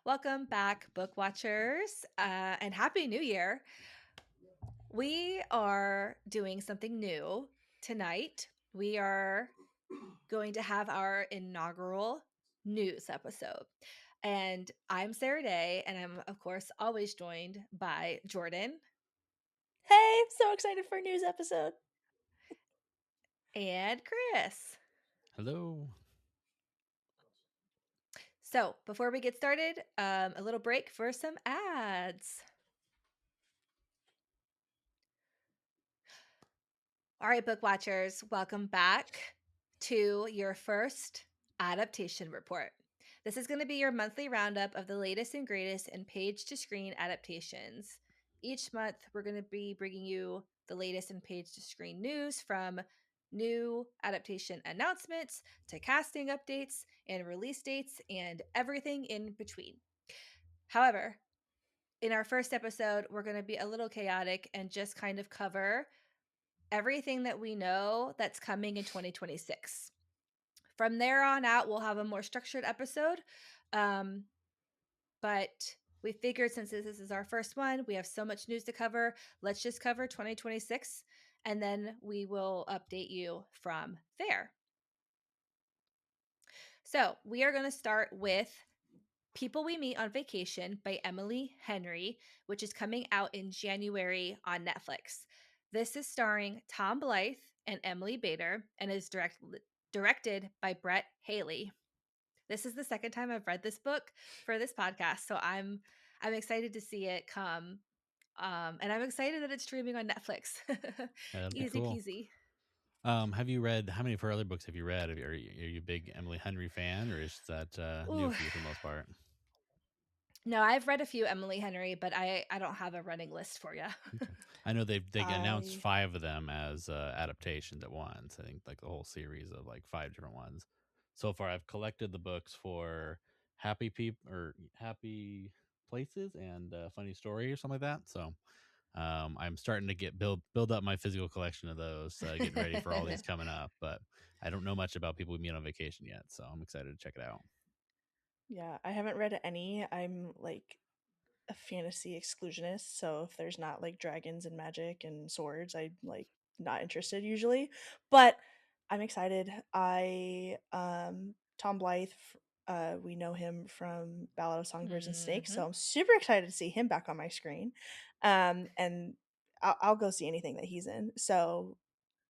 Welcome back, book watchers, and Happy New Year. We are doing something new tonight. We are going to have our inaugural news episode. And I'm Sarah Day, and I'm, of course, always joined by Jordan Hey, I'm so excited for a news episode. and Chris. Hello. So, before we get started, a little break for some ads. All right, book watchers, welcome back to your first adaptation report. This is going to be your monthly roundup of the latest and greatest in page to screen adaptations. Each month, we're going to be bringing you the latest in page to screen news, from new adaptation announcements to casting updates and release dates and everything in between. However, in our first episode, we're going to be a little chaotic and just kind of cover everything that we know that's coming in 2026. From there on out, we'll have a more structured episode. But we figured, since this is our first one, we have so much news to cover. Let's just cover 2026, and then we will update you from there. So we are going to start with People We Meet on Vacation by Emily Henry, which is coming out in January on Netflix. This is starring Tom Blythe and Emily Bader and is directed by Brett Haley. This is the second time I've read this book for this podcast, so I'm excited to see it come. And I'm excited that it's streaming on Netflix. Yeah, that'd be Easy cool. peasy. Have you read, how many of her other books have you read? Are you a big Emily Henry fan, or is that new Ooh. for you for the most part? No, I've read a few Emily Henry, but I don't have a running list for you. Okay. I know they announced I 5 of them as adaptations at once. I think like the whole series of like 5 different ones. So far, I've collected the books for Happy Places and Funny Story or something like that. So I'm starting to build up my physical collection of those, getting ready for all these coming up. But I don't know much about People We Meet on Vacation yet, so I'm excited to check it out. yeah, I haven't read any. I'm like a fantasy exclusionist, so if there's not like dragons and magic and swords, I'm like not interested usually. But I'm excited. I Tom Blythe, we know him from Ballad of Songbirds and Snakes, Mm-hmm. so I'm super excited to see him back on my screen. And I'll go see anything that he's in. So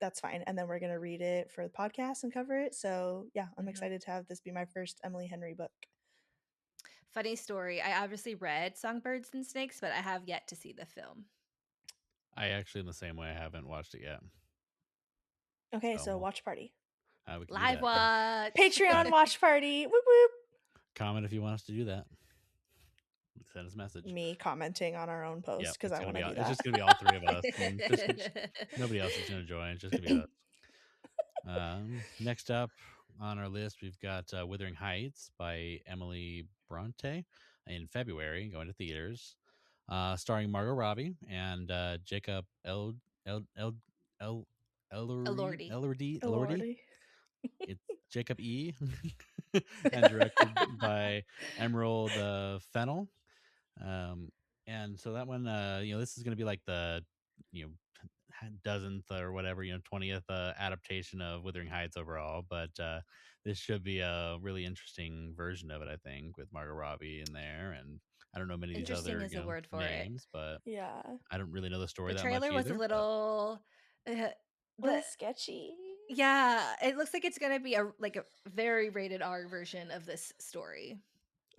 that's fine. And then we're gonna read it for the podcast and cover it. So yeah, I'm Mm-hmm. excited to have this be my first Emily Henry book. Funny story. I obviously read Songbirds and Snakes, but I have yet to see the film. I actually, in the same way, I haven't watched it yet, Okay, so so watch party. we can do Live that. Yeah, watch. yeah. Patreon watch party. Whoop whoop. Comment if you want us to do that. Send us a message. Me commenting on our own Yep, post because it's I gonna want be to all, do it's that. just gonna be all 3 of us, and just nobody else is gonna join. It's just gonna be us. Next up on our list, we've got Wuthering Heights by Emily Bronte in February, going to theaters, starring Margot Robbie and Jacob El Elordi. Elordi. Lordy. It's Jacob E. and directed by Emerald Fennell. Um, and so that one, this is going to be like the, you know, dozenth or whatever, 20th adaptation of Wuthering Heights overall. But this should be a really interesting version of it, I think, with Margot Robbie in there. And I don't know many of these Interesting other, is a word for it. names, but Yeah. I don't really know the story The that much trailer was a either. But little uh, A the little sketchy. yeah, it looks like it's going to be a very rated R version of this story.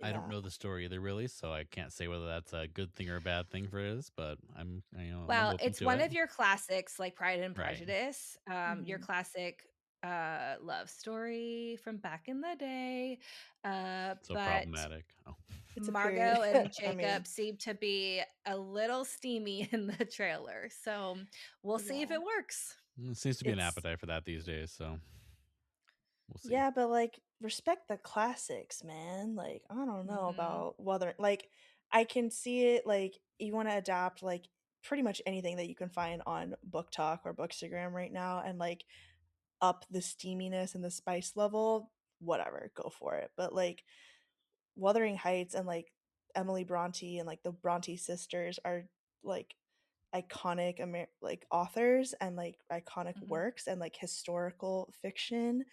I don't Yeah. know the story either, really, so I can't say whether that's a good thing or a bad thing for this. But I'm Well, open it's to one it. of your classics, like Pride and Right. Prejudice, your Mhm. classic love story from back in the day. So But problematic. Oh. It's a period. Margot and I mean, Jacob seem to be a little steamy in the trailer. So we'll see if yeah. it works. It seems to be an It's appetite for that these days, so we'll see. yeah, but like respect the classics, man. Like I don't know Hmm. about whether like I can see it like you want to adapt like pretty much anything that you can find on Book Talk or Bookstagram right now and like up the steaminess and the spice level, whatever, go for it. But like Wuthering Heights and like Emily Bronte and like the Bronte sisters are like iconic like authors and like iconic Mhm. works and like historical fiction.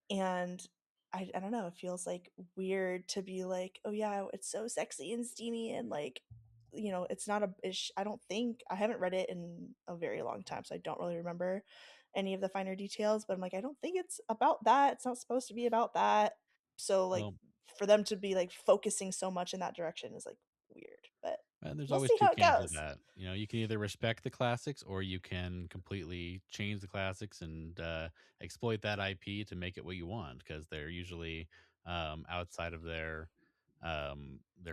And I don't know, it feels like weird to be like, oh yeah, it's so sexy and steamy and like, you know, it's not a ish. I don't think I haven't read it in a very long time, so I don't really remember any of the finer details, but I'm like, I don't think it's about that. It's not supposed to be about that. So like Well, for them to be like focusing so much in that direction is like weird, but and there's we'll always see two how it camps of goes. that. You know, you can either respect the classics or you can completely change the classics and exploit that IP to make it what you want because they're usually outside of their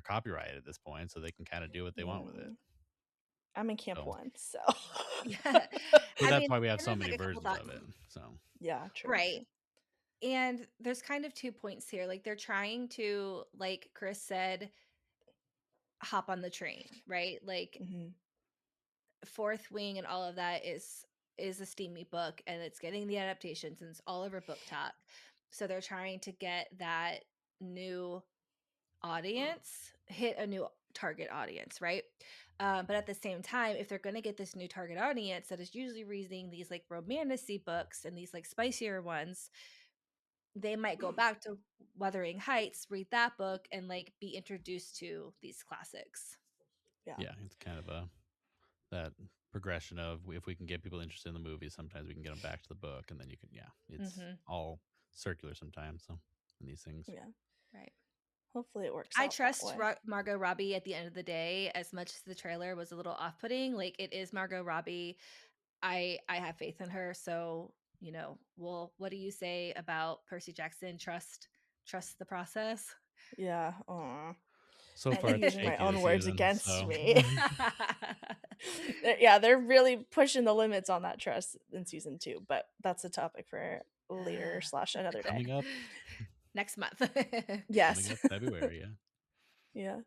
copyright at this point, so they can kind of do what they want with it. Mm, I'm in camp So, one, so Yeah. but I that's mean, why we have kind so of like many a couple versions thoughts. of it. So, yeah, true, Right. true. And there's kind of 2 points here. Like they're trying to, like Chris said, hop on the train, right? Like Hmm. Fourth Wing and all of that is a steamy book and it's getting the adaptations and it's all over book talk. So they're trying to get that new audience, hit a new target audience, right? But at the same time, if they're going to get this new target audience that is usually reading these like romantasy books and these like spicier ones, they might go back to Wuthering Heights, read that book, and like be introduced to these classics. Yeah. yeah, it's kind of a that progression of if we can get people interested in the movie, sometimes we can get them back to the book, and then you can, yeah, it's Hmm. all circular sometimes. So, in these things, Yeah. Right. Hopefully it works I out that trust way. Margot Robbie at the end of the day as much as the trailer was a little off-putting. Like it is Margot Robbie. I have faith in her. So, well, what do you say about Percy Jackson? Trust the process. Yeah. Aw. so far it's Using my shaky own this words season. against So, me. Yeah, they're really pushing the limits on that trust in season 2, but that's a topic for later slash another day. coming up, Next month. coming Yes. up February, yeah,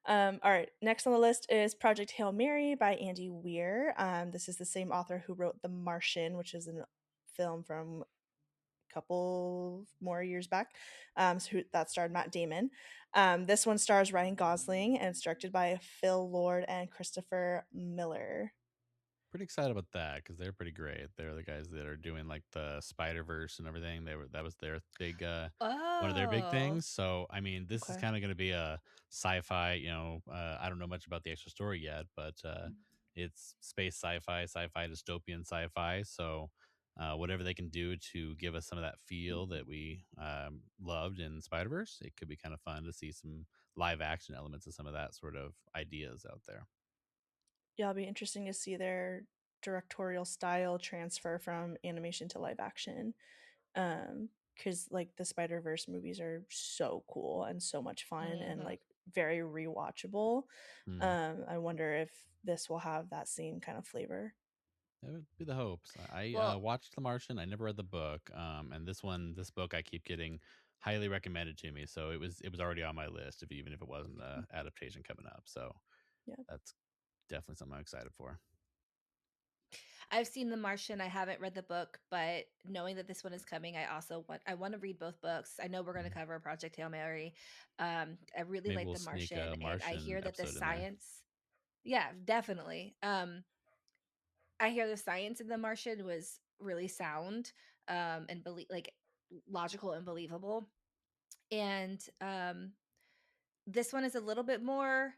Yeah. All right. Next on the list is Project Hail Mary by Andy Weir. This is the same author who wrote The Martian, which is a film from a couple more years back. That starred Matt Damon. This one stars Ryan Gosling and it's directed by Phil Lord and Christopher Miller. pretty excited about that because they're pretty great. They're the guys that are doing like the Spider Verse and everything. That was their big one of their big Oh. things. So I mean, this is Okay. kind of going to be a sci-fi. I don't know much about the extra story yet, but it's space sci-fi dystopian sci-fi. So whatever they can do to give us some of that feel that we loved in Spider Verse, it could be kind of fun to see some live action elements of some of that sort of ideas out there. Yeah, it'll be interesting to see their directorial style transfer from animation to live action. Because like the Spider Verse movies are so cool and so much fun and Mhm. like very rewatchable. Hmm. I wonder if this will have that same kind of flavor. That would be the hopes. I Well, watched The Martian. I never read the book, and this book, I keep getting highly recommended to me. So it was already on my list, if even if it wasn't the adaptation coming up. So Yeah. that's definitely something I'm excited for. I've seen The Martian. I haven't read the book, but knowing that this one is coming, I want to read both books. I know we're going to Mhm. cover Project Hail Mary. I really Maybe like we'll The sneak Martian, a and I Martian hear that the episode in there. science, yeah, definitely. I hear the science in The Martian was really sound, and like logical and believable. And this one is a little bit more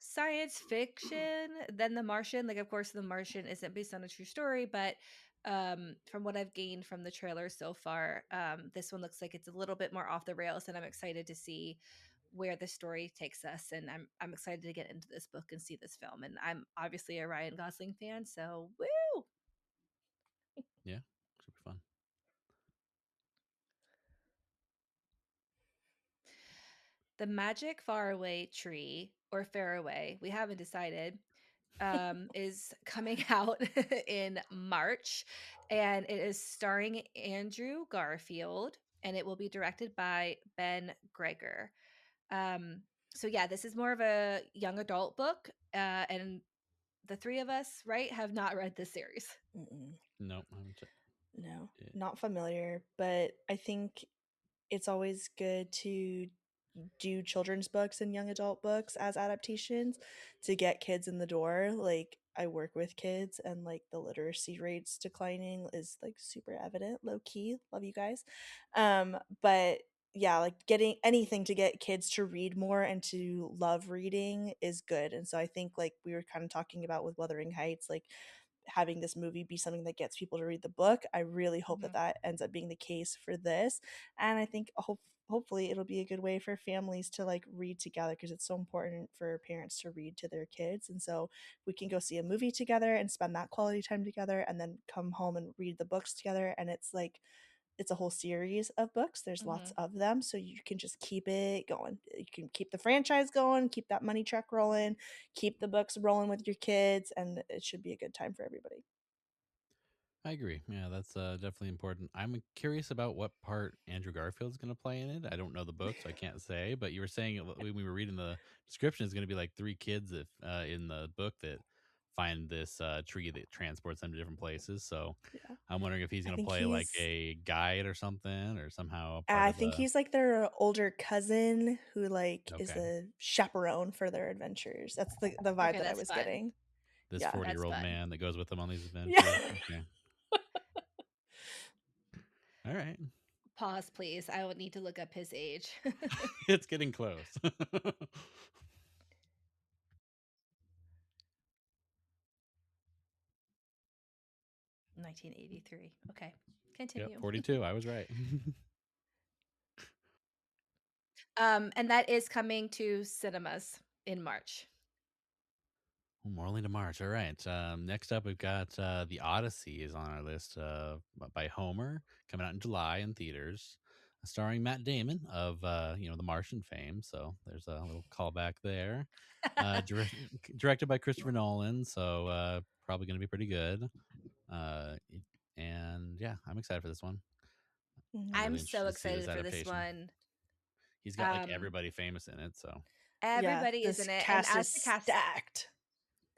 science fiction than The Martian. Like, of course, The Martian isn't based on a true story, but from what I've gained from the trailer so far, this one looks like it's a little bit more off the rails, and I'm excited to see where the story takes us. And I'm excited to get into this book and see this film. And I'm obviously a Ryan Gosling fan, so woo! Yeah, should be fun. The Magic Faraway Tree or Faraway, we haven't decided, is coming out in March, and it is starring Andrew Garfield, and it will be directed by Ben Gregor. Um, so yeah, this is more of a young adult book, and the three of us, right, have not read this series. Mm-mm. No, I haven't checked No, it. not familiar, but I think it's always good to do children's books and young adult books as adaptations to get kids in the door. Like I work with kids and like the literacy rates declining is like super evident, low key. Love you guys. But yeah, like getting anything to get kids to read more and to love reading is good. And so I think like we were kind of talking about with Wuthering Heights, like having this movie be something that gets people to read the book. I really hope that Mhm. that ends up being the case for this. And I think hopefully it'll be a good way for families to like read together because it's so important for parents to read to their kids. And so we can go see a movie together and spend that quality time together and then come home and read the books together. And it's like it's a whole series of books. There's lots Mhm. of them, so you can just keep it going. You can keep the franchise going, keep that money truck rolling, keep the books rolling with your kids, and it should be a good time for everybody. I agree. Yeah, that's definitely important. I'm curious about what part Andrew Garfield's going to play in it. I don't know the book, so I can't say. But you were saying when we were reading the description, it's going to be like three kids if, in the book that find this tree that transports them to different places. So Yeah, I'm wondering if he's I going to think play like he's. a guide or something, or somehow a part I of think the. he's like their older cousin who like is Okay, a chaperone for their adventures. That's the vibe Okay, that I that's was fun. getting. this Yeah. 40-year That's old fun. man that goes with them on these Yeah. adventures. Okay, all right, Pause, please. I would need to look up his age. it's getting close. 1983. Okay, Yep, continue. 42. I was right. And that is coming to cinemas in March. Oh, Morley to March. All right. Next up, we've got The Odyssey is on our list by Homer, coming out in July in theaters, starring Matt Damon of The Martian fame. So there's a little callback there. Directed by Christopher Nolan, so probably going to be pretty good. Uh, and yeah, I'm excited for this one. I'm Mhm. I'm really so interested to see this excited for this adaptation. one. He's got like Um, everybody famous in it, so Yeah, Everybody is this in it, and cast is stacked.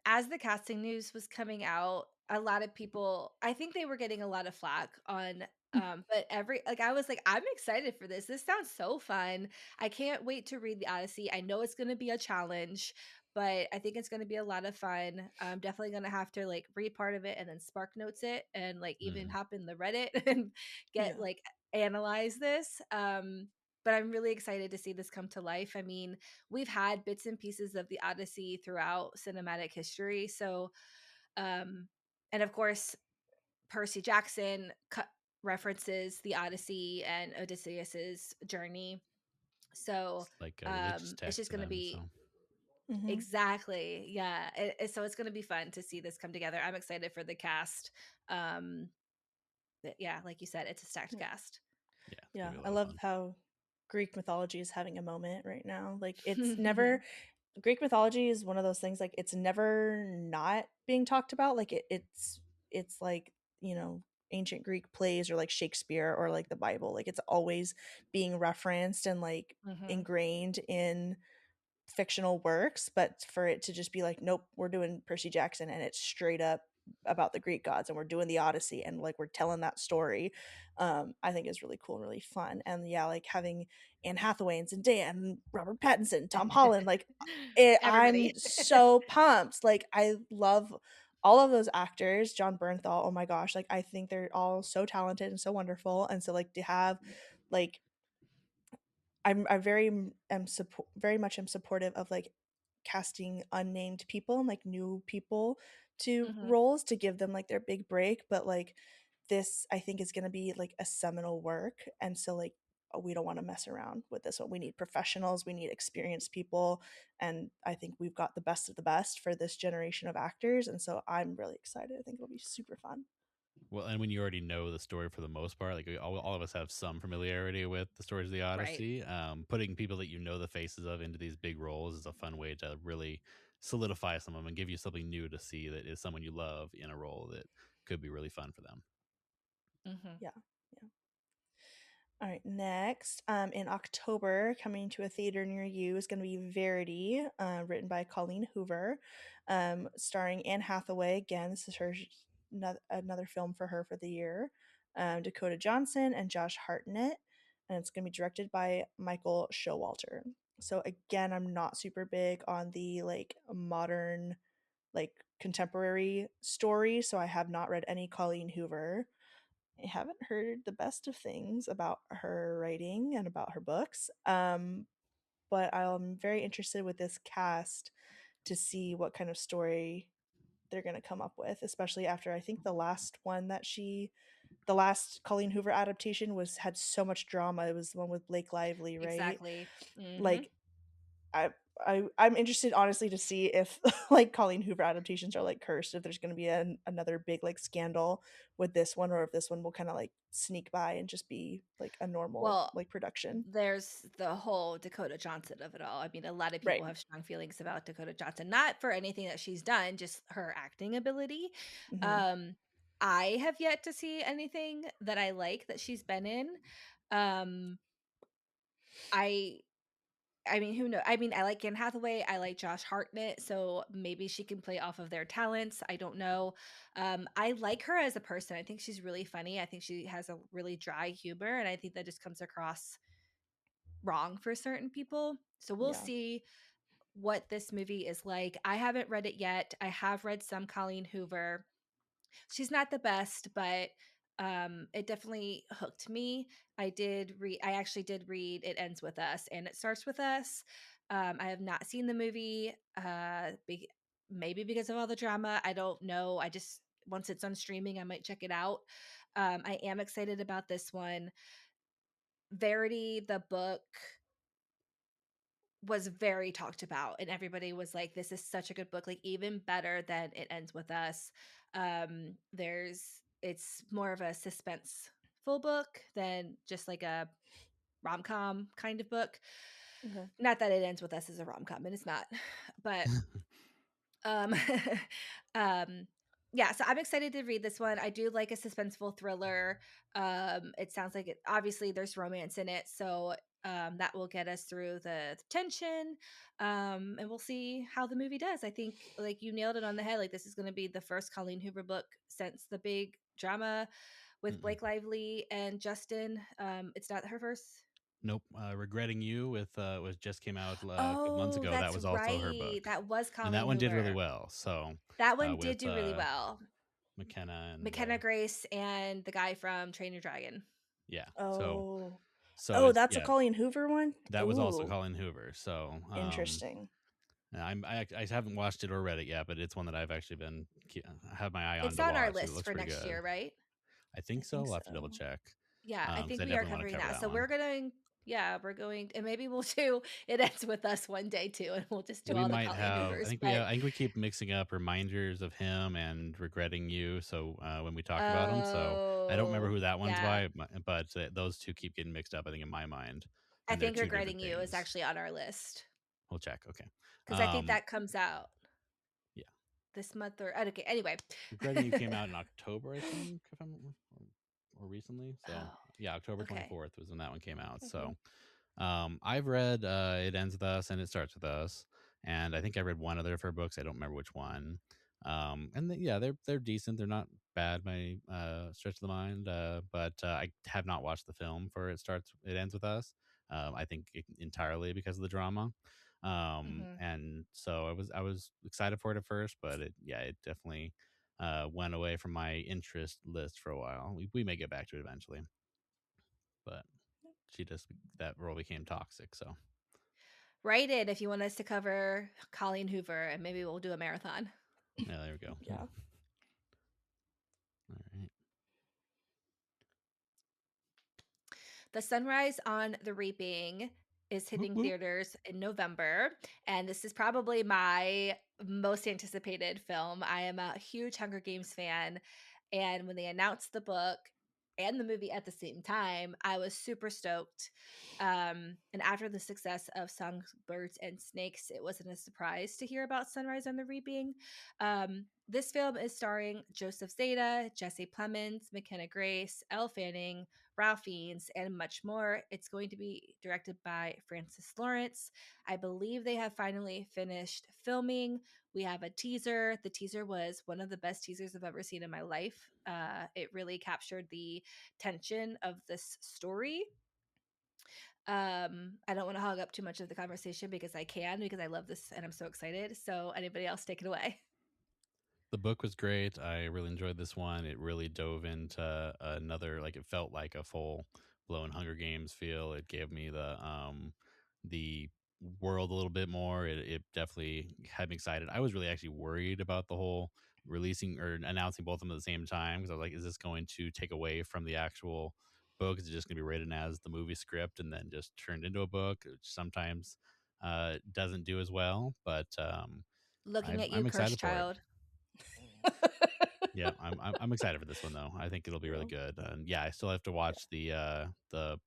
as the casting news was coming out, a lot of people, I think they were getting a lot of flack on but every like I was like, I'm excited for this. This sounds so fun. I can't wait to read the Odyssey. I know it's gonna be a challenge, but I think it's gonna be a lot of fun. I'm definitely gonna have to like read part of it and then spark notes it and like even mhm. hop in the Reddit and get Yeah. like analyze this. But I'm really excited to see this come to life. I mean, we've had bits and pieces of the Odyssey throughout cinematic history. So, um, and of course, Percy Jackson references the Odyssey and Odysseus's journey. So, It's like a religious it's text just to going to them. be So Mhm. exactly, yeah. So it's going to be fun to see this come together. I'm excited for the cast. Um, but yeah, like you said, it's a stacked Yeah. cast. yeah, it's Yeah, gonna be a I lot of love fun. how Greek mythology is having a moment right now. Like it's never Greek mythology is one of those things like it's never not being talked about. Like it's like, you know, ancient Greek plays or like Shakespeare or like the Bible. Like it's always being referenced and like Hmm. ingrained in fictional works, but for it to just be like, nope, we're doing Percy Jackson and it's straight up about the Greek gods and we're doing the Odyssey and like we're telling that story, I think is really cool and really fun. And yeah, like having Anne Hathaway and Zendaya and Robert Pattinson, Tom Holland, like I'm Everybody. so pumped. Like I love all of those actors. John Bernthal, oh my gosh, like I think they're all so talented and so wonderful. And so like to have like I very am very much am supportive of like casting unnamed people and like new people to Hmm. roles to give them like their big break, but like this I think is going to be like a seminal work, and so like we don't want to mess around with this one. We need professionals, we need experienced people, and I think we've got the best of the best for this generation of actors, and so I'm really excited. I think it'll be super fun. Well, and when you already know the story for the most part, like all of us have some familiarity with the stories of the Right. Odyssey. Putting people that you know the faces of into these big roles is a fun way to really solidify some of them and give you something new to see that is someone you love in a role that could be really fun for them. Hmm. Yeah. Yeah. All right, next, in October, coming to a theater near you is going to be Verity, written by Colleen Hoover, starring Anne Hathaway. Again, this is her another film for her for the year. Dakota Johnson and Josh Hartnett. and it's going to be directed by Michael Showalter. So again, I'm not super big on the like modern, like contemporary story, so I have not read any Colleen Hoover. I haven't heard the best of things about her writing and about her books. But I'm very interested with this cast to see what kind of story they're going to come up with, especially after I think the last Colleen Hoover adaptation was had so much drama. It was the one with Blake Lively, right? Exactly. Mhm. Like I I'm interested honestly to see if like Colleen Hoover adaptations are like cursed, if there's going to be another big like scandal with this one, or if this one will kind of like sneak by and just be like a normal Well, like production. there's the whole Dakota Johnson of it all. I mean, a lot of Right. people have strong feelings about Dakota Johnson, not for anything that she's done, just her acting ability. Hmm. Um, I have yet to see anything that I like that she's been in. Um, I I mean, who knows? I mean, I like Anne Hathaway. I like Josh Hartnett, so maybe she can play off of their talents. I don't know. I like her as a person. I think she's really funny. I think she has a really dry humor, and I think that just comes across wrong for certain people. So we'll Yeah. see what this movie is like. I haven't read it yet. I have read some Colleen Hoover. She's not the best, but it definitely hooked me. I actually did read It Ends With Us and It Starts With Us. I have not seen the movie, maybe because of all the drama. I don't know. I just once it's on streaming, I might check it out. I am excited about this one. Verity, the book, was very talked about, and everybody was like, this is such a good book, like even better than It Ends With Us. There's It's more of a suspenseful book than just like a rom-com kind of book. Okay. Not that It Ends With Us is a rom-com, and it's not. But um, um, yeah, so I'm excited to read this one. I do like a suspenseful thriller. It sounds like obviously there's romance in it, so that will get us through the tension. And we'll see how the movie does. I think like you nailed it on the head. Like this is going to be the first Colleen Hoover book since the big drama with Mm-mm. Blake Lively and Justin. It's not her first. Nope. Regretting You was just came out a couple months Oh, ago. That that's was also her book, right. That was and that Colleen one did really Hoover. well. So That one with did do really well. McKenna and McKenna Grace and the guy from Train Your Dragon. yeah. So Oh. so Oh, it's that's a yeah. Colleen Hoover one? That was also Ooh, Colin Hoover. So interesting. I haven't watched it or read it yet, but it's one that I've actually been have my eye on It's to on our watch because it list looks for pretty next good. year, right? I I think so. think I'll have to double so. check Yeah, I because think I we are definitely want to covering cover that. that So one. we're going, yeah, we're going, and maybe we'll do It Ends With Us one day too, and we'll just do We all the might Colleen have. Hoovers. But I think we keep mixing up reminders of him and regretting you. So when we talk about them, so I don't remember oh, who that one's yeah, by, but those two keep getting mixed up. I think in my mind, I and they're think two different Regretting You is things. actually on our list We'll check. Okay. because I think Um. that comes out Yeah. this month or okay. Anyway, Regretting You came out in October, I think, if I'm or recently. So oh, yeah, October okay. 24th was when that one came out. Okay. So I've read It Ends With Us and It Starts With Us, and I think I read one other of her books. I don't remember which one. Yeah, they're decent. They're not bad by stretch of the mind. But I have not watched the film for It Ends With Us. I think entirely because of the drama. Hmm. And so I was excited for it at first, but it definitely went away from my interest list for a while. We may get back to it eventually, but she just that role became toxic. So Write in if you want us to cover Colleen Hoover, and maybe we'll do a marathon. yeah, there we go. Yeah. All right. The Sunrise on the Reaping is Whoop, hitting whoop. theaters in November, and this is probably my most anticipated film. I am a huge Hunger Games fan, and when they announced the book and the movie at the same time, I was super stoked. And after the success of Songbirds and Snakes, it wasn't a surprise to hear about Sunrise on the Reaping. This film is starring Joseph Zeta, Jesse Plemons, McKenna Grace, Elle Fanning, Ralph Fiennes, and much more. It's going to be directed by Francis Lawrence. I believe they have finally finished filming. We have a teaser. The teaser was one of the best teasers I've ever seen in my life. It really captured the tension of this story. I don't want to hog up too much of the conversation because I love this and I'm so excited. So anybody else take it away? The book was great. I really enjoyed this one. It really dove into another, like, it felt like a full blown Hunger Games feel. It gave me the world a little bit more. It definitely had me excited. I was really actually worried about the whole releasing or announcing both of them at the same time, because I was like, is this going to take away from the actual book? Is it just going to be written as the movie script and then just turned into a book, which sometimes doesn't do as well. But Looking at you, I'm cursed excited for it. child. Yeah, I'm excited for this one though. I think it'll be really Yeah. good. And yeah, I still have to watch the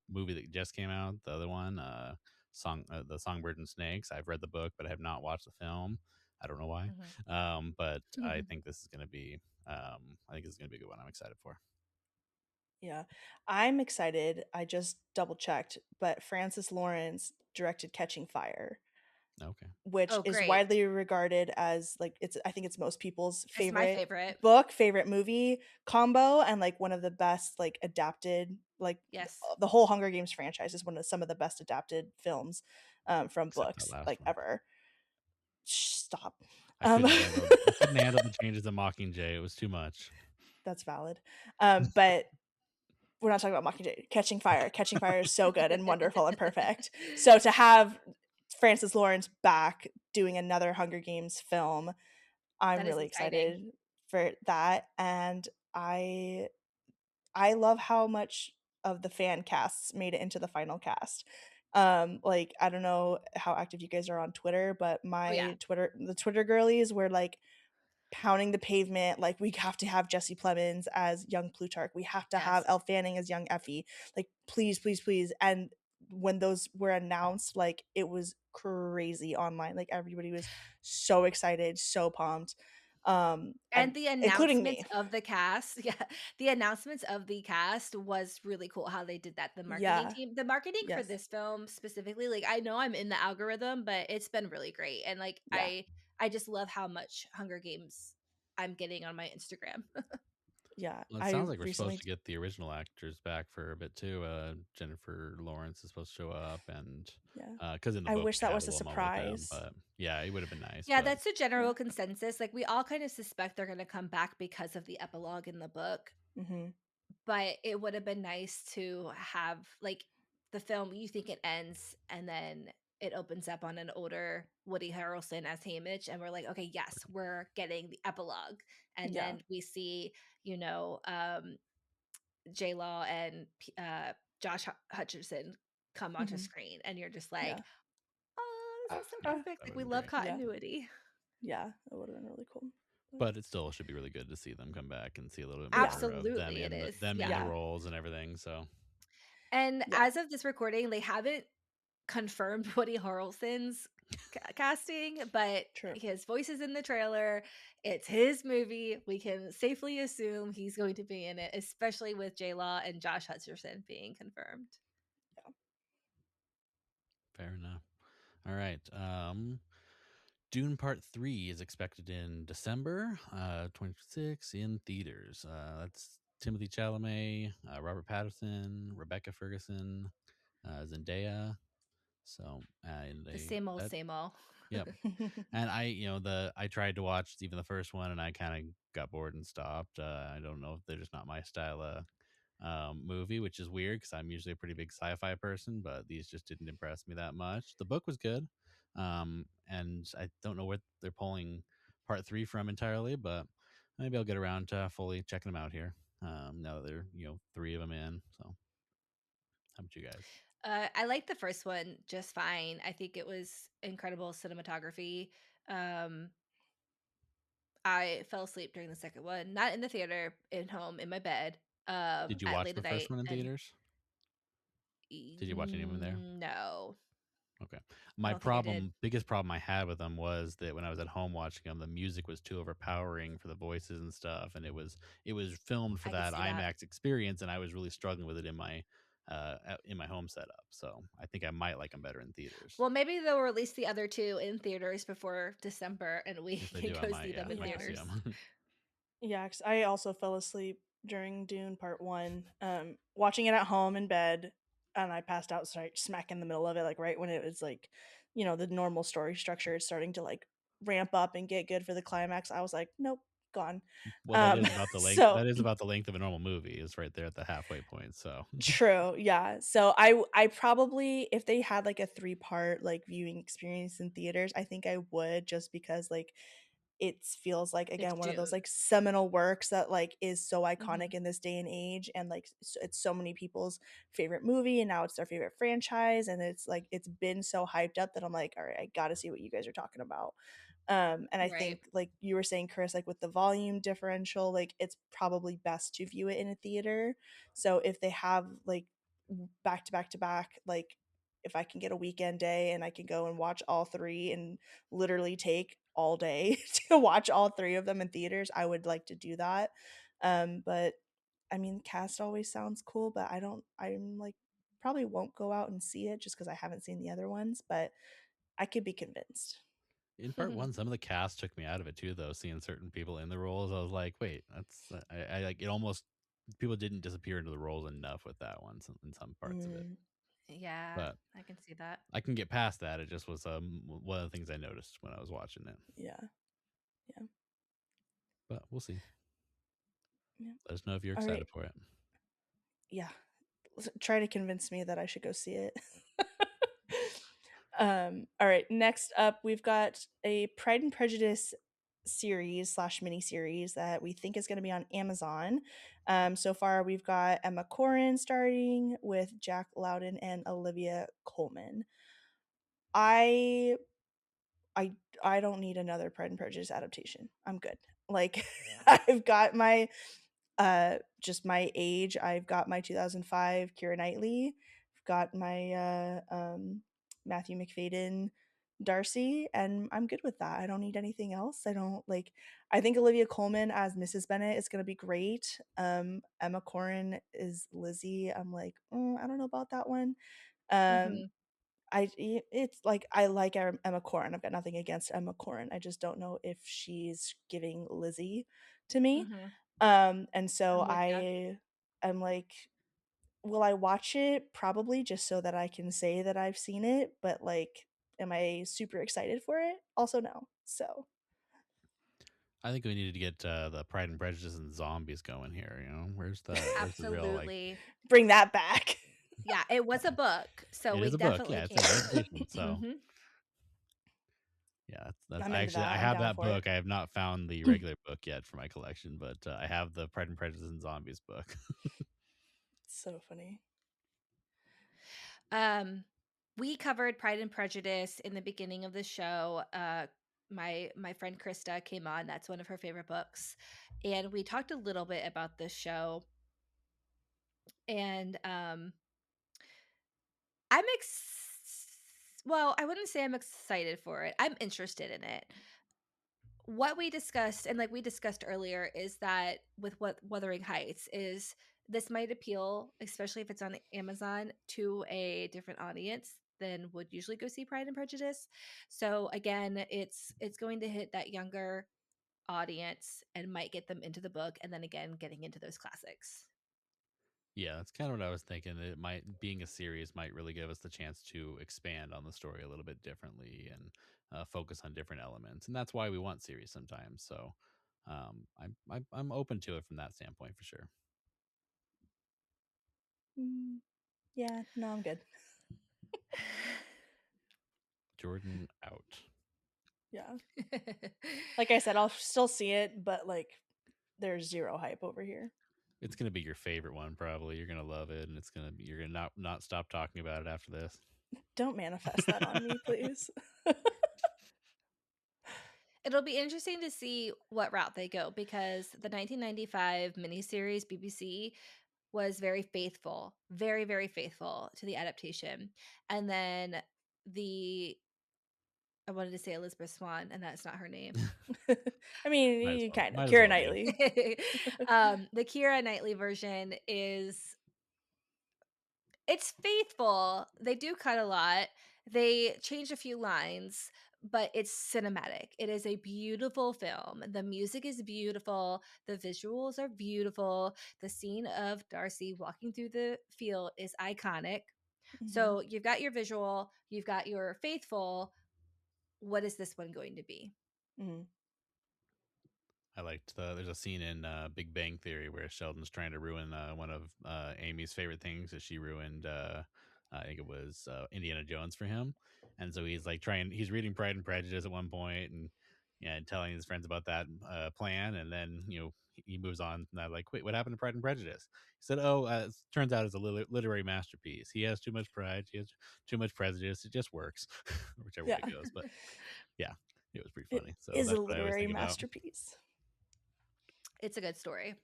movie that just came out, the other one, the Songbird and Snakes. I've read the book, but I have not watched the film. I don't know why. But I think this is gonna be I think this is gonna be a good one. I'm excited for. Yeah. I'm excited. I just double checked, but Francis Lawrence directed Catching Fire, Okay. which Oh, is great. widely regarded as like it's I think it's most people's It's my favorite favorite. book, favorite movie combo, and like one of the best like adapted like Yes. the whole Hunger Games franchise is one of some of the best adapted films from Except that books last like one. ever. Stop. I Um couldn't handle I couldn't handle the changes in Mockingjay. It was too much. that's valid. But we're not talking about Mockingjay. Catching Fire. Catching Fire is so good and wonderful and perfect. So to have Francis Lawrence back doing another Hunger Games film, I'm That is really exciting. excited for that. And I I love how much of the fan casts made it into the final cast. Like I don't know how active you guys are on Twitter, but Oh yeah. the Twitter girlies were like pounding the pavement, like, "We have to have Jesse Plemons as young Plutarch. We have to have Yes. Elle Fanning as young Effie. Like, please, please, please." And when those were announced, like, it was crazy online. Like, everybody was so excited, so pumped, And and the including announcements me. of the cast, yeah, the announcements of the cast was really cool how they did that, Yeah. the marketing for Yes. this film specifically, like, I know I'm in the algorithm, but it's been really great, and, like, Yeah. I just love how much Hunger Games I'm getting on my Instagram. Yeah. Well, it I sounds like we're supposed recently to get the original actors back for a bit too. Jennifer Lawrence is supposed to show up, and yeah. because in the I book wish they that had a was a little moment with them, surprise. but yeah, it would have been nice. Yeah, But that's the Yeah. general consensus, like, we all kind of suspect they're gonna come back because of the epilogue in the book. Mhm. But it would have been nice to have, like, the film you think it ends, and then it opens up on an older Woody Harrelson as Haymitch, and we're like, "Okay, yes, we're getting the epilogue." And Yeah. then we see, you know, J-Law and Josh Hutcherson come onto Mhm. screen, and you're just like, Yeah. "Oh, this is so Ah, perfect." that Like, would we have been love great. yeah. continuity. Yeah. It would have been really cool. But But it still should be really good to see them come back and see a little bit yeah. more of them Absolutely, it is. in the Yeah. Yeah. roles and everything. So And Yeah. as of this recording, they haven't confirmed Woody Harrelson's casting, but True. his voice is in the trailer. It's his movie. We can safely assume he's going to be in it, especially with J Law and Josh Hutcherson being confirmed. Yeah. fair enough. All right. Dune Part 3 is expected in December 26 in theaters. That's Timothy Chalamet, Robert Pattinson, Rebecca Ferguson, Zendaya. So, and The they same old, that same old. yep. And I tried to watch even the first one, and I kind of got bored and stopped. I don't know if they're just not my style of movie, which is weird because I'm usually a pretty big sci-fi person, but these just didn't impress me that much. The book was good, and I don't know where they're pulling part three from entirely, but maybe I'll get around to fully checking them out here. Now that they're three of them in. So how about you guys? I liked the first one just fine. I think it was incredible cinematography. Um, I fell asleep during the second one, not in the theater, in home, in my bed, Did you at watch late the at first night, one in and theaters? Did you watch any of them there? no, Okay. I don't think I did. Biggest problem I had with them was that when I was at home watching them, the music was too overpowering for the voices and stuff, and it was filmed for I could that see that. IMAX experience, and I was really struggling with it in my home setup. So I think I might like them better in theaters. Well, maybe they'll release the other 2 in theaters before December, and we If they can do, I go might see them in might go Yeah. see theaters. them. Yeah, 'cause I also fell asleep during Dune Part 1, watching it at home in bed. and I passed out smack in the middle of it, like right when it was like, the normal story structure is starting to like ramp up and get good for the climax. I was like, nope, gone. Well, that Um, is about the length. so That is about the length of a normal movie. Is right there at the halfway point. So true, yeah. So I probably, if they had like a 3-part like viewing experience in theaters, I think I would, just because like it feels like, It's again, one of those Dune. like seminal works that like is so iconic Mhm. in this day and age, and like it's so many people's favorite movie, and now it's their favorite franchise, and it's like it's been so hyped up that I'm like, all right, I got to see what you guys are talking about. And I Right. think, like you were saying, Chris, like with the volume differential, like it's probably best to view it in a theater. So if they have like back to back to back, like if I can get a weekend day and I can go and watch all three and literally take all day to watch all three of them in theaters, I would like to do that. But I mean, cast always sounds cool, but I'm like, probably won't go out and see it just because I haven't seen the other ones, but I could be convinced. in part one, some of the cast took me out of it too, though. Seeing certain people in the roles, I was like, wait, that's I like it. Almost people didn't disappear into the roles enough with that one in some parts of it, Mm, Yeah, but I can see that. I can get past that. It just was one of the things I noticed when I was watching it. yeah, yeah, But we'll see. yeah. Let us know if you're All right. excited for it. Yeah. Try to convince me that I should go see it. All right. Next up, we've got a Pride and Prejudice series slash mini series that we think is going to be on Amazon. So far, we've got Emma Corrin starting with Jack Loudon and Olivia Colman. I I I don't need another Pride and Prejudice adaptation. I'm good. Like I've got my just my age. I've got my 2005 Keira Knightley. I've got my Matthew McFadden Darcy, and I'm good with that. I don't need anything else. I don't like I think Olivia Colman as Mrs. Bennet is going to be great. Emma Corrin is Lizzie. I'm like, I don't know about that one. Um Mhm. it's like I like Emma Corrin. I've got nothing against Emma Corrin. I just don't know if she's giving Lizzie to me. Mhm. And so I'm with you. I'm like, will I watch it? Probably, just so that I can say that I've seen it, but like, am I super excited for it? Also no. So I think we needed to get the Pride and Prejudice and zombies going here. You know, where's the real like? Absolutely. bring that back. Yeah, it was a book, so It we is a book, definitely yeah. It's an can. adaptation, so Mhm. yeah. That's I'm I into actually I that. I'm have down that for it. book. I have not found the regular book yet for my collection, but I have the Pride and Prejudice and Zombies book. So funny. Um, we covered Pride and Prejudice in the beginning of the show. My friend Krista came on. That's one of her favorite books, and we talked a little bit about this show. And I'm well, I wouldn't say I'm excited for it. I'm interested in it. What we discussed, and like we discussed earlier, is that with what Wuthering Heights is, this might appeal, especially if it's on Amazon, to a different audience than would usually go see Pride and Prejudice. So again, it's going to hit that younger audience and might get them into the book, and then again getting into those classics. Yeah, that's kind of what I was thinking. It might being a series might really give us the chance to expand on the story a little bit differently and focus on different elements, and that's why we want series sometimes. So I'm open to it from that standpoint for sure. Mm, yeah, no, I'm good. Jordan out. Yeah. Like I said, I'll still see it, but like there's zero hype over here. It's gonna be your favorite one, probably. You're gonna love it, and you're gonna not stop talking about it after this. Don't manifest that on me, please. It'll be interesting to see what route they go because the 1995 miniseries BBC was very faithful, very, very faithful to the adaptation. And then the I wanted to say Elizabeth Swann, and that's not her name. I mean, Might as you well. kind of. Might as Keira well be. Knightley. The Keira Knightley version is it's faithful. They do cut a lot. They change a few lines, but it's cinematic. It is a beautiful film. The music is beautiful. The visuals are beautiful. The scene of Darcy walking through the field is iconic. Mhm. So you've got your visual, you've got your faithful. What is this one going to be? Mhm. I liked there's a scene in Big Bang Theory where Sheldon's trying to ruin one of Amy's favorite things that she ruined. I think it was Indiana Jones for him, and so he's like he's reading Pride and Prejudice at one point, and yeah, and telling his friends about that plan, and then he moves on. And I'm like, wait, what happened to Pride and Prejudice? He said, oh, turns out it's a literary masterpiece. He has too much pride. He has too much prejudice. It just works, whichever way Yeah. it goes. But yeah, it was pretty It funny. So is a that's what I always literary think about. masterpiece. It's a good story.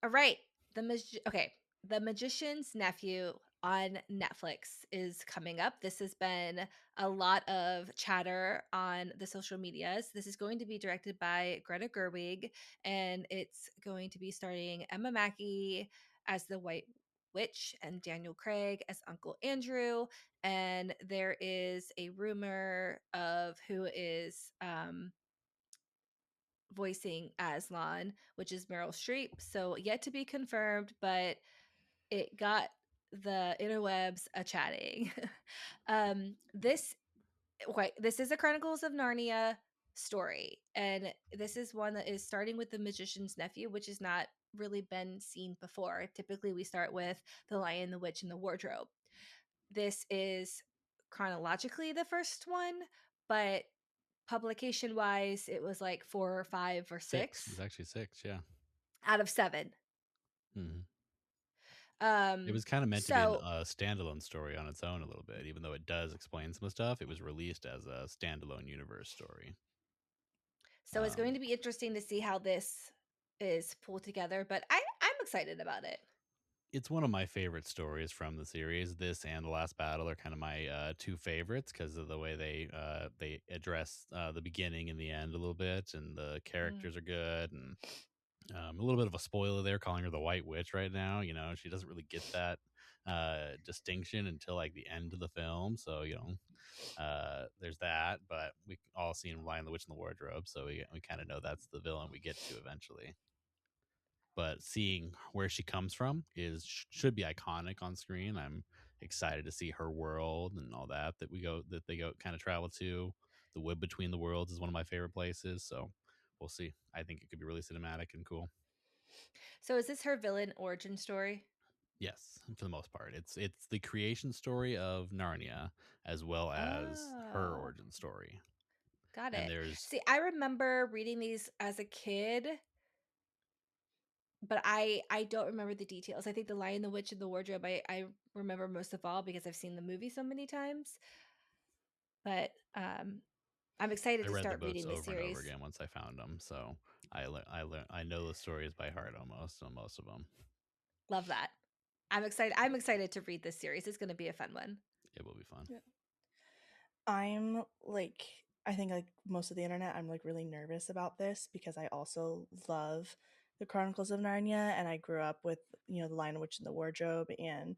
All right. Okay. The Magician's Nephew on Netflix is coming up. This has been a lot of chatter on the social medias. This is going to be directed by Greta Gerwig, and it's going to be starring Emma Mackey as the White Witch and Daniel Craig as Uncle Andrew. And there is a rumor of who is voicing Aslan, which is Meryl Streep. So yet to be confirmed, but it got the interwebs a chatting. This this is a Chronicles of Narnia story, and this is one that is starting with the Magician's Nephew, which has not really been seen before. Typically, we start with the Lion, the Witch, and the Wardrobe. This is chronologically the first one, but publication wise, it was like 4 or 5 or Six. It was 6 actually six. Yeah. out of 7. Mhm. It Um, was kind of meant to be so a standalone story on its own a little bit, even though it does explain some stuff. It was released as a standalone universe story. it's going Um, to be interesting to see how this is pulled together, but I'm excited about it. it's one of my favorite stories from the series. This and The Last Battle are kind of my two favorites because of the way they address the beginning and the end a little bit, and the Mm. characters are good. And a little bit of a spoiler there, calling her the White Witch right now. She doesn't really get that distinction until like the end of the film. So there's that. But we all seen Lion, the Witch, and the Wardrobe, so we kind of know that's the villain we get to eventually. But seeing where she comes from should be iconic on screen. I'm excited to see her world and all that they go kind of travel to. The wood between the worlds is one of my favorite places, so we'll see. I think it could be really cinematic and cool. So is this her villain origin story? Yes, for the most part. It's the creation story of Narnia as well as her Oh, origin story. got And it. there's See, I remember reading these as a kid, but I don't remember the details. I think the Lion, the Witch, and the Wardrobe I remember most of all because I've seen the movie so many times. But I'm excited I to read the start books reading this over and over series. again once I found them, so I know the stories by heart almost on most of them. Love that. I'm excited. I'm excited to read this series. It's going to be a fun one. It will be fun. Yeah. I'm like, I think like most of the internet, I'm like really nervous about this because I also love the Chronicles of Narnia, and I grew up with the Lion, Witch, and the Wardrobe, and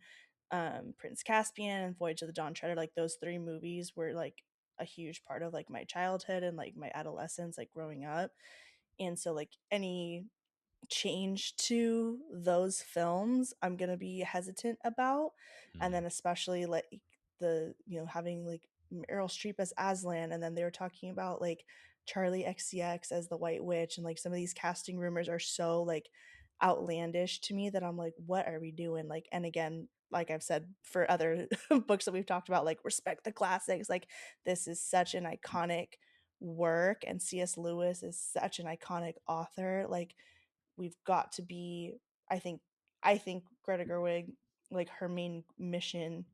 Prince Caspian and Voyage of the Dawn Treader. Like those three movies were like a huge part of like my childhood and like my adolescence, like growing up. And so like any change to those films I'm going to be hesitant about. And Mhm. then especially like the having like Meryl Streep as Aslan, and then they were talking about like Charlie XCX as the White Witch, and like some of these casting rumors are so like outlandish to me that I'm like, what are we doing? Like, and again, like I've said for other books that we've talked about, like respect the classics. Like this is such an iconic work, and C.S. Lewis is such an iconic author. Like we've got to be, I think Greta Gerwig, like her main mission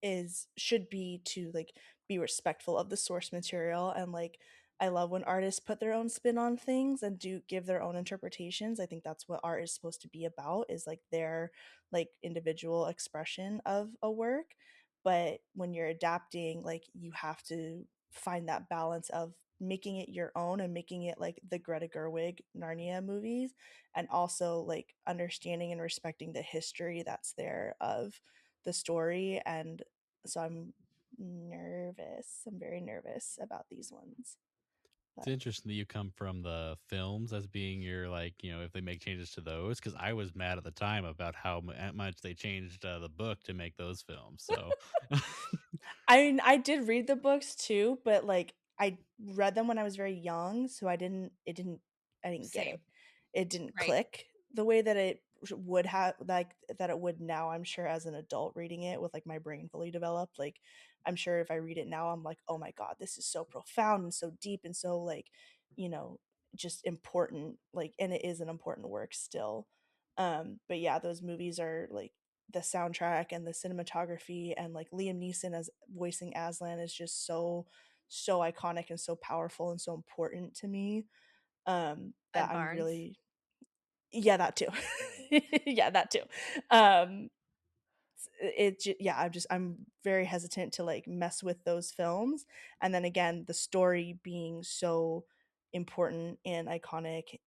is should be to like be respectful of the source material, and like I love when artists put their own spin on things and do give their own interpretations. I think that's what art is supposed to be about, is like their like individual expression of a work. But when you're adapting, like you have to find that balance of making it your own and making it like the Greta Gerwig Narnia movies, and also like understanding and respecting the history that's there of the story. And so I'm nervous. I'm very nervous about these ones. It's But interesting that you come from the films as being your like, if they make changes to those, because I was mad at the time about how much they changed the book to make those films. So, I mean, I did read the books too, but like I read them when I was very young, so I didn't get Same. it. It didn't Right. click the way that it would have, like that it would now, I'm sure, as an adult reading it with like my brain fully developed. Like I'm sure if I read it now I'm like, "Oh my god, this is so profound and so deep and so like, you know, just important." Like and it is an important work still. But yeah, those movies are like the soundtrack and the cinematography and like Liam Neeson as voicing Aslan is just so iconic and so powerful and so important to me that Ed I'm Barnes. really yeah, that too. Yeah, that too. Um yeah, I'm very hesitant to like mess with those films, and then again the story being so important and iconic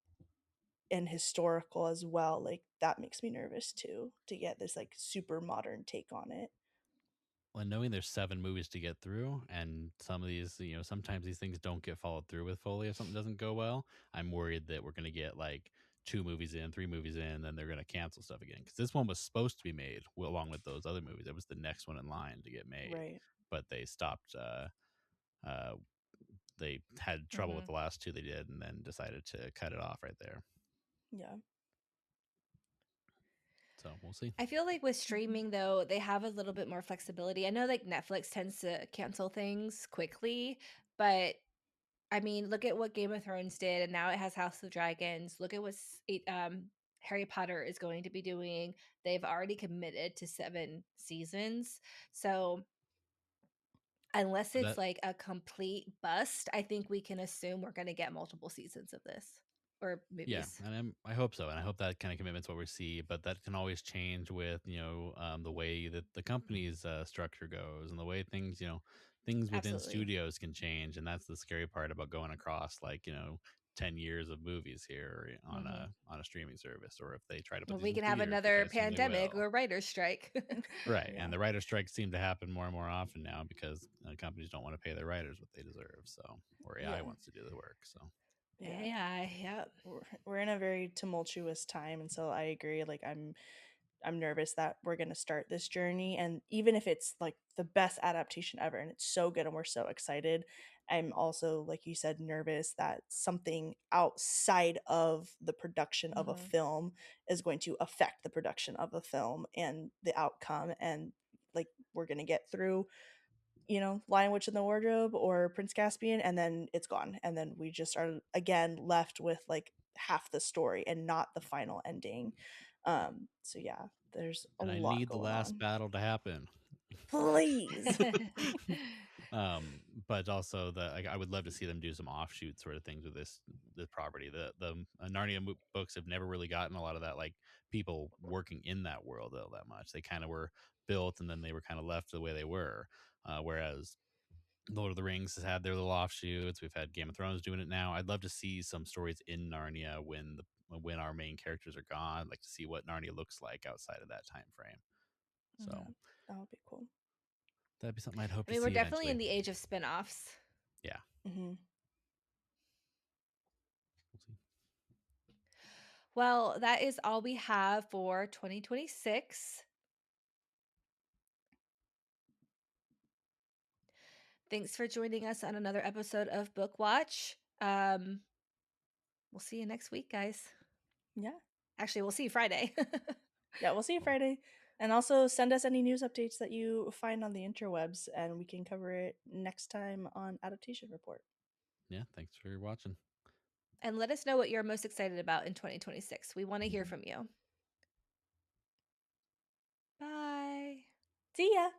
and historical as well, like that makes me nervous too to get this like super modern take on it. well, knowing there's 7 movies to get through, and some of these, sometimes these things don't get followed through with Foley if something doesn't go well. I'm worried that we're going to get like 2 movies in, 3 movies in, then they're going to cancel stuff again. Because this one was supposed to be made along with those other movies. It was the next one in line to get made, Right. but they stopped. Uh, they had trouble with Mhm. the last 2 they did, and then decided to cut it off right there. Yeah. So we'll see. I feel like with Mhm. streaming though, they have a little bit more flexibility. I know like Netflix tends to cancel things quickly, but I mean, look at what Game of Thrones did, and now it has House of Dragons. Look at what Harry Potter is going to be doing. They've already committed to 7 seasons. So unless But it's that like a complete bust, I think we can assume we're going to get multiple seasons of this or Yeah, movies. and I hope so, and I hope that kind of commitment's what we see. But that can always change with the way that the company's structure goes, and the way things things within Absolutely. studios can change, and that's the scary part about going across like 10 years of movies here on Hmm. a streaming service, or if they try to put Well, these we in can have theaters, which I another assume they pandemic will. or writer's strike. Right, and Yeah. the writer strikes seem to happen more and more often now because companies don't want to pay their writers what they deserve. So, or AI Yeah. wants to do the work. So, Yeah. AI, yep. We're in a very tumultuous time, and so I agree, like I'm nervous that we're going to start this journey, and even if it's like the best adaptation ever and it's so good and we're so excited, I'm also like you said nervous that something outside of the production of a Hmm. film is going to affect the production of the film and the outcome, and like we're going to get through, Lion Witch in the Wardrobe or Prince Caspian, and then it's gone. And then we just are again left with like half the story and not the final ending. So yeah, there's a and I lot need the going last on. battle to happen. Please. um, but also like, I would love to see them do some offshoot sort of things with this property. The Narnia books have never really gotten a lot of that, like people working in that world though that much. They kind of were built and then they were kind of left the way they were. Whereas Lord of the Rings has had their little offshoots. We've had Game of Thrones doing it now. I'd love to see some stories in Narnia when our main characters are gone. I'd like to see what Narnia looks like outside of that time frame. Yeah, So that would be cool. that'd be something I'd hope I to mean, we're see definitely eventually. in the age of spin-offs. Yeah. Hmm. We'll see. Well, that is all we have for 2026. Thanks for joining us on another episode of Book Watch. We'll see you next week, guys. Yeah. Actually, we'll see you Friday. Yeah, we'll see you Friday. And also send us any news updates that you find on the interwebs, and we can cover it next time on Adaptation Report. Yeah. Thanks for watching. And let us know what you're most excited about in 2026. We want to hear from you. Bye. See ya.